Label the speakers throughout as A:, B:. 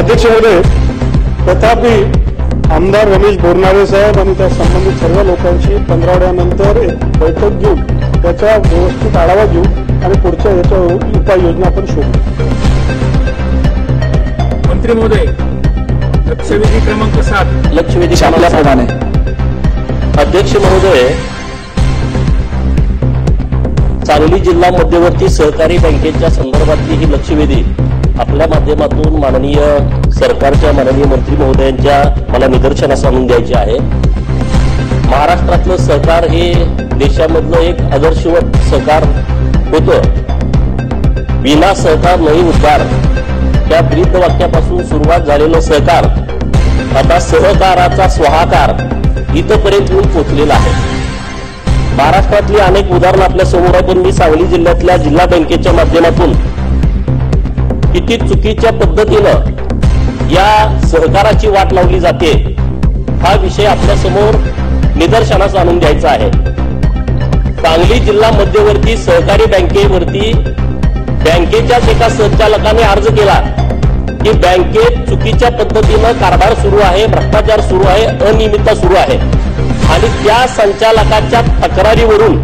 A: अध्यक्ष महोदय, तथापि आमदार रमेश बोरनारे साहेब आणि त्या संबंधित सर्व लोकांची 15 आठवड्यानंतर एक बैठक घेऊन त्याचा व्यवस्थित आढावा घेऊ आणि पुढच्या याच्या उपाययोजना आपण शोधू.
B: मंत्री महोदय, लक्षवेधी क्रमांक 7
C: लक्षवेधी आपल्याप्रमाणे. अध्यक्ष महोदय, सांगली जिल्हा मध्यवर्ती सहकारी बँकेच्या संदर्भातली ही लक्षवेधी आपल्या माध्यमातून माननीय सरकारच्या माननीय मंत्री महोदयांच्या मला निदर्शनास आणून द्यायचे आहे. महाराष्ट्रातलं सहकार हे देशामधलं एक आदर्शवत सहकार होतं. विना सहकार नाही उद्धार त्या ब्रीद वाक्यापासून सुरुवात झालेलं सहकार आता सहकाराचा स्वाहाकार इथपर्यंत येऊन पोहोचलेला आहे. महाराष्ट्रातली अनेक उदाहरणं आपल्या समोर आहे, पण मी सांगली जिल्ह्यातल्या जिल्हा बँकेच्या माध्यमातून किती चुकीच्या पद्धतीनं या सहकाराची वाट लावली जाते हा विषय आपल्या समोर निदर्शनास आणून द्यायचा आहे. सांगली जिल्हा मध्यवर्ती सहकारी बँकेवरती बँकेच्याच एका संचालकाने अर्ज केला की बँकेत चुकीच्या पद्धतीनं कारभार सुरू आहे, भ्रष्टाचार सुरू आहे, अनियमितता सुरू आहे आणि त्या संचालकाच्या तक्रारीवरून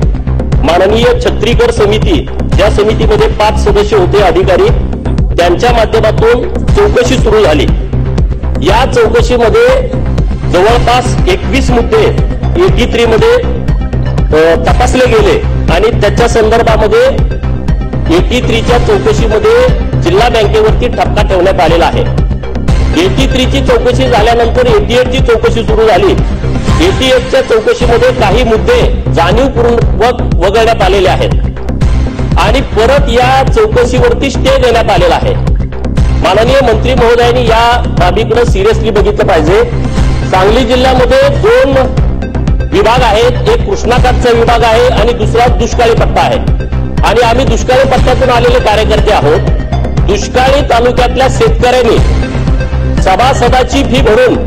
C: माननीय छत्रीकर समिती, ज्या समितीमध्ये 5 सदस्य होते अधिकारी, त्यांच्या माध्यमातून चौकशी सुरू झाली. या चौकशीमध्ये जवळपास 21 मुद्दे 83 मध्ये तपासले गेले आणि त्याच्या संदर्भामध्ये 83च्या चौकशीमध्ये जिल्हा बँकेवरती ठपका ठेवण्यात आलेला आहे. 83ची चौकशी झाल्यानंतर 88ची चौकशी सुरू झाली. 88च्या चौकशीमध्ये काही मुद्दे जाणीवपूर्वक वगळण्यात आलेले आहेत आणि परत या चौकशीवरती स्टे देण्यात आलेला आहे. माननीय मंत्री महोदयांनी या बाबीकडे सिरियसली बघितलं पाहिजे. सांगली जिल्ह्यामध्ये 2 विभाग आहेत, एक कृष्णाकाठचा विभाग आहे आणि दुसरा दुष्काळी पट्टा आहे आणि आम्ही दुष्काळी पट्ट्यातून आलेले कार्यकर्ते आहोत. दुष्काळी तालुक्यातल्या शेतकऱ्यांनी सभासदाची फी भरून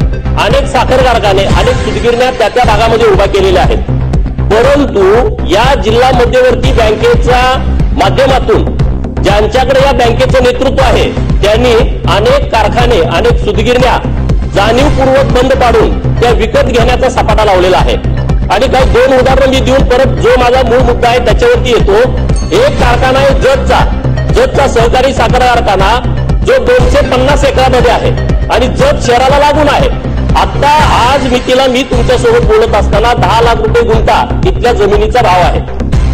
C: अनेक साखर कारखाने, अनेक सूतगिरण्या त्या भागामध्ये उभा केलेल्या आहेत. परंतु या जिल्हा मध्यवर्ती बँकेच्या माध्यमातून ज्यांच्याकडे या बँकेचं नेतृत्व आहे त्यांनी अनेक कारखाने, अनेक सूतगिरण्या जाणीवपूर्वक बंद पाडून त्या विकत घेण्याचा सपाटा लावलेला आहे. आणि काही 2 उदाहरणं मी देऊन परत जो माझा मूळ मुद्दा आहे त्याच्यावरती येतो. एक कारखाना आहे जतचा सहकारी साखर कारखाना, जो 250 एकरामध्ये आहे आणि जत शहराला लागून आहे. आता आज मितीला मी तुमच्यासोबत बोलत असताना 10 लाख रुपये गुंठा इथल्या जमिनीचा भाव आहे.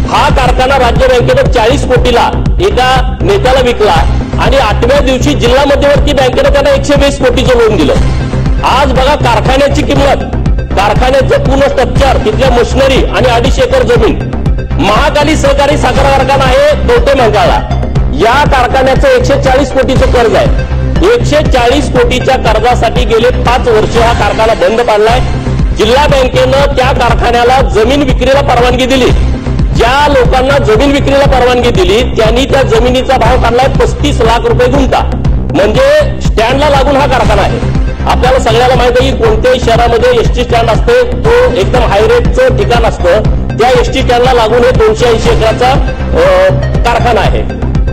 C: हा कारखाना राज्य बँकेनं 40 कोटीला एका नेत्याला विकला आणि 8व्या दिवशी जिल्हा मध्यवर्ती बँकेनं त्यांना 120 कोटीचं लोन दिलं. आज बघा कारखान्याची किंमत, कारखान्याचं पूर्ण स्ट्रक्चर, तिथल्या मशिनरी आणि 250 एकर जमीन. महाकाली सहकारी साखर कारखाना आहे कवठे मंकाळला. या कारखान्याचं 140 कोटीचं कर्ज आहे. 140 कोटीच्या कर्जासाठी गेले 5 वर्ष हा कारखाना बंद पाडलाय. जिल्हा बँकेनं त्या कारखान्याला जमीन विक्रीला परवानगी दिली. ज्या लोकांना जमीन विक्रीला परवानगी दिली त्यांनी त्या जमिनीचा भाव काढलाय 35 लाख रुपये गुंठा. म्हणजे स्टँडला लागून हा कारखाना आहे. आपल्याला सगळ्याला माहित आहे की कोणत्याही शहरामध्ये एसटी स्टँड असते, तो एकदम हायरेटचं ठिकाण असतं. त्या एसटी स्टँडला लागून हे 280 एकराचा कारखाना आहे.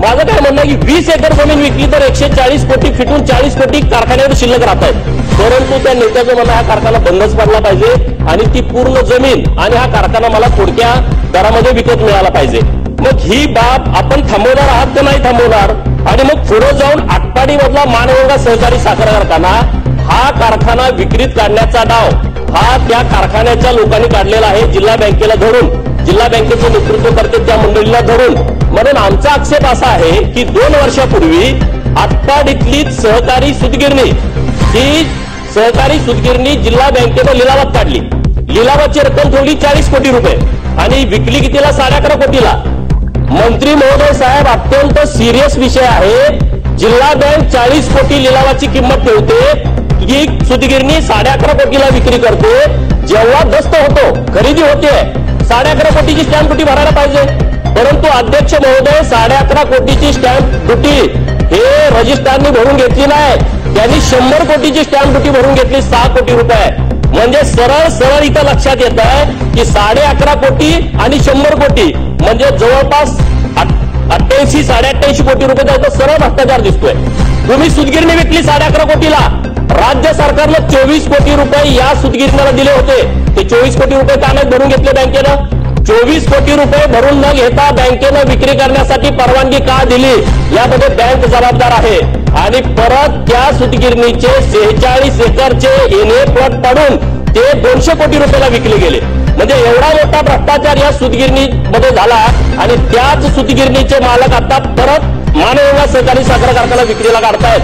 C: माझं काय म्हणणं आहे की 20 एकर जमीन विकली तर 140 कोटी फिटून 40 कोटी कारखान्यावर शिल्लक राहत आहेत. परंतु त्या नेत्याचं म्हणणं हा कारखाना बंदच पडला पाहिजे आणि ती पूर्ण जमीन आणि हा कारखाना मला थोडक्या दरामध्ये विकत मिळाला पाहिजे. मग ही बाब आपण थांबवणार आहात का नाही थांबवणार? आणि मग पुढे जाऊन आटपाडी मधला मानवंगा सहकारी साखर कारखाना, हा कारखाना विक्रीत काढण्याचा डाव हा त्या कारखान्याच्या लोकांनी काढलेला आहे. जिल्हा बँकेला धरून, जिल्हा बँकेचे नेतृत्व करते त्या मंडळीला धरून. म्हणून आमचा आक्षेप असा आहे की 2 वर्षापूर्वी आटपाडीतली सहकारी सूतगिरणी, ही सहकारी सूतगिरणी जिल्हा बँकेनं लिलावात काढली. लिलावाची रक्कम ठेवली 40 कोटी रुपये आणि विकली कितीला? 11.5 कोटीला. मंत्री महोदय साहेब, अत्यंत सिरियस विषय आहे. जिल्हा बँक 40 कोटी लिलावाची किंमत ठेवते, ही सूतगिरणी 11.5 कोटीला विक्री करते. जेव्हा दस्त होतो, खरेदी होते, 11.5 कोटीची स्टॅम्प ड्युटी भरायला पाहिजे. परंतु अध्यक्ष महोदय 11.5 कोटीची स्टॅम्प ड्युटी हे रजिस्ट्रारनी भरून घेतली नाही, त्यांनी 100 कोटीची स्टॅम्प ड्युटी भरून घेतली 6 कोटी रुपये. म्हणजे सरळ सरळ इथं लक्षात येत आहे की 11.5 कोटी आणि 100 कोटी म्हणजे जवळपास 88-88 कोटी रुपये सरळ भ्रष्टाचार दिसतोय. तुम्ही सूतगिरणी विकली 11.5 कोटीला. राज्य सरकारनं 24 कोटी रुपये या सूतगिरणीला दिले होते. ते 24 कोटी रुपये का नाही भरून घेतले बँकेनं? 24 कोटी रुपये भरून न घेता बँकेनं विक्री करण्यासाठी परवानगी का दिली यामध्ये बँक जबाबदार आहे. आणि परत त्या सूतगिरणीचे 46 एकरचे एनए प्लॉट पाडून ते 200 कोटी रुपयाला विकले गेले. म्हणजे एवढा मोठा भ्रष्टाचार या सूतगिरणीमध्ये झाला. आणि त्याच सूतगिरणीचे मालक आता परत मानगंगा सहकारी साखर कारखाना विक्रीला काढतायत.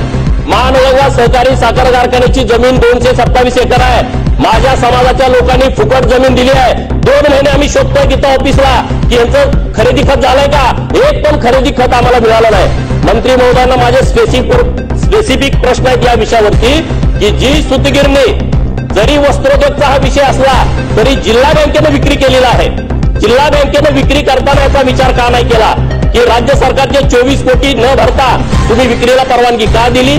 C: मानगंगा सहकारी साखर कारखान्याची जमीन 227 एकर आहे. माझ्या समाजाच्या लोकांनी फुकट जमीन दिली आहे. 2 महिने आम्ही शोधतोय तिथं ऑफिसला की यांचं खरेदी खत झालंय का. एक पण खरेदी खत आम्हाला मिळालं नाही. मंत्री महोदयांना माझे स्पेसिफिक प्रश्न आहेत या विषयावरती की जी सूतगिरणी जरी वस्त्रोद्योगचा हा विषय असला तरी जिल्हा बँकेनं विक्री केलेला आहे. जिल्हा बँकेनं विक्री करताना याचा विचार का नाही केला की राज्य सरकारचे 24 कोटी न भरता तुम्ही विक्रीला परवानगी का दिली.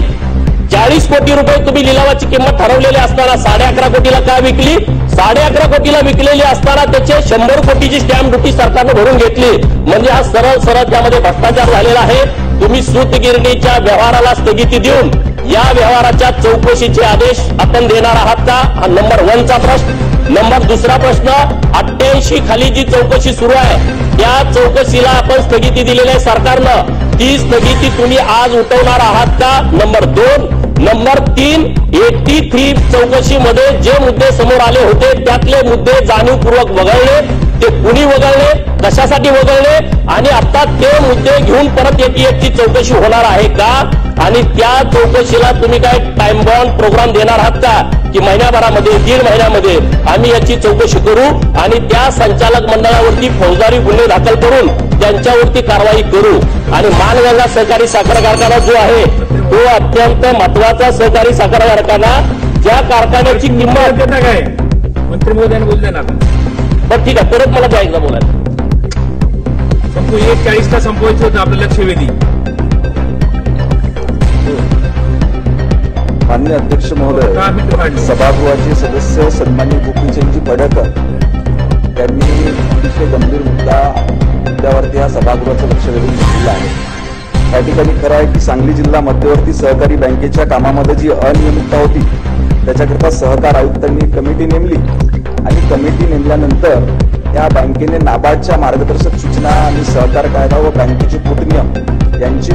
C: 40 कोटी रुपये तुम्ही लिलावाची किंमत ठरवलेली असताना 11.5 कोटीला का विकली. 11.5 कोटीला विकलेली असताना त्याचे 100 कोटीची स्टॅम्प ड्युटी सरकारनं भरून घेतली. म्हणजे हा सरळ त्यामध्ये भ्रष्टाचार झालेला आहे. तुम्ही सूतगिरणीच्या व्यवहाराला स्थगिती देऊन या व्यवहाराच्या चौकशीचे आदेश आपण देणार आहात का. हा नंबर 1चा प्रश्न. नंबर 2रा प्रश्न, 88 खाली जी चौकशी सुरू आहे त्या चौकशीला आपण स्थगिती दिलेली आहे सरकारनं. ती स्थगिती तुम्ही आज उठवणार आहात का. नंबर 2. नंबर 3, 83 चौकशीमध्ये जे मुद्दे समोर आले होते त्यातले मुद्दे जाणीवपूर्वक वगळले. ते कुणी वगळले, कशासाठी वगळले आणि आता ते मुद्दे घेऊन परत 88ची चौकशी होणार आहे का. आणि त्या चौकशीला तुम्ही काय टाइम बाउंड प्रोग्राम देणार आहात का की महिन्याभरामध्ये 1.5 महिन्यामध्ये आम्ही याची चौकशी करू आणि त्या संचालक मंडळावरती फौजदारी गुन्हे दाखल करून त्यांच्यावरती कारवाई करू. आणि मानगंगा सहकारी साखर कारखाना जो आहे तो अत्यंत महत्वाचा सहकारी साखर कारखाना ज्या कारखान्याची किंमत
B: काय मंत्री महोदयांनी बोलले ना.
C: बरं ठीक आहे, परत मला त्या एकदा बोलायला.
B: 1:40ला संपवायचं होतं आपलं लक्षवेधी.
D: माननीय अध्यक्ष महोदय, सभागृहाचे सदस्य सन्माननीय गोपीचंदजी पडळकर यांनी अतिशय गंभीर मुद्द्यावरती या सभागृहाचं लक्ष वेधून घेतलेलं आहे. त्या ठिकाणी खरं आहे की सांगली जिल्हा मध्यवर्ती सहकारी बँकेच्या कामामध्ये जी अनियमितता होती त्याच्याकरता सहकार आयुक्तांनी कमिटी नेमली आणि कमिटी नेमल्यानंतर या बँकेने नाबार्डच्या मार्गदर्शक सूचना आणि सहकार कायदा व बँकेचे पोटनियम यांची